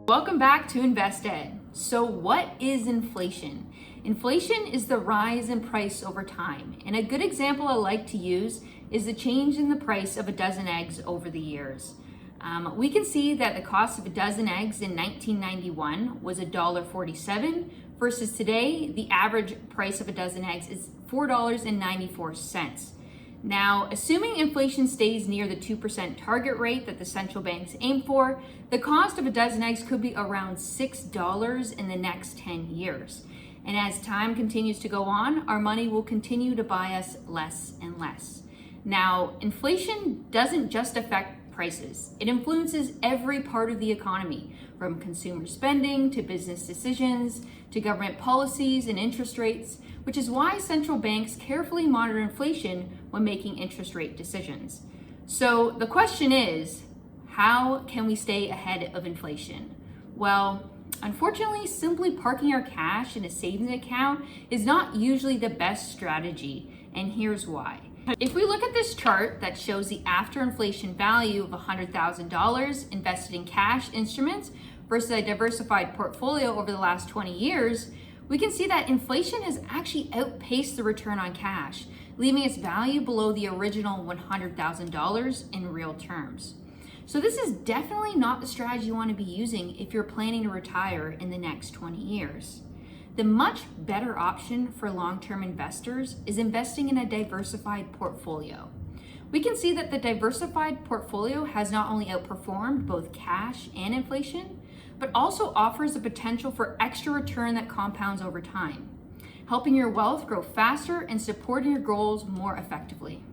Welcome back to InvestED. So what is inflation? Inflation is the rise in price over time. And a good example I like to use is the change in the price of a dozen eggs over the years. We can see that the cost of a dozen eggs in 1991 was $1.47 versus today, the average price of a dozen eggs is $4.94. Now, assuming inflation stays near the 2% target rate that the central banks aim for, the cost of a dozen eggs could be around $6 in the next 10 years. And as time continues to go on, our money will continue to buy us less and less. Now, inflation doesn't just affect prices. It influences every part of the economy, from consumer spending to business decisions to government policies and interest rates, which is why central banks carefully monitor inflation when making interest rate decisions. So the question is, how can we stay ahead of inflation? Well, unfortunately, simply parking our cash in a savings account is not usually the best strategy, and here's why. If we look at this chart that shows the after inflation value of $100,000 invested in cash instruments versus a diversified portfolio over the last 20 years, we can see that inflation has actually outpaced the return on cash, leaving its value below the original $100,000 in real terms. So this is definitely not the strategy you want to be using if you're planning to retire in the next 20 years. The much better option for long-term investors is investing in a diversified portfolio. We can see that the diversified portfolio has not only outperformed both cash and inflation, but also offers the potential for extra return that compounds over time, helping your wealth grow faster and supporting your goals more effectively.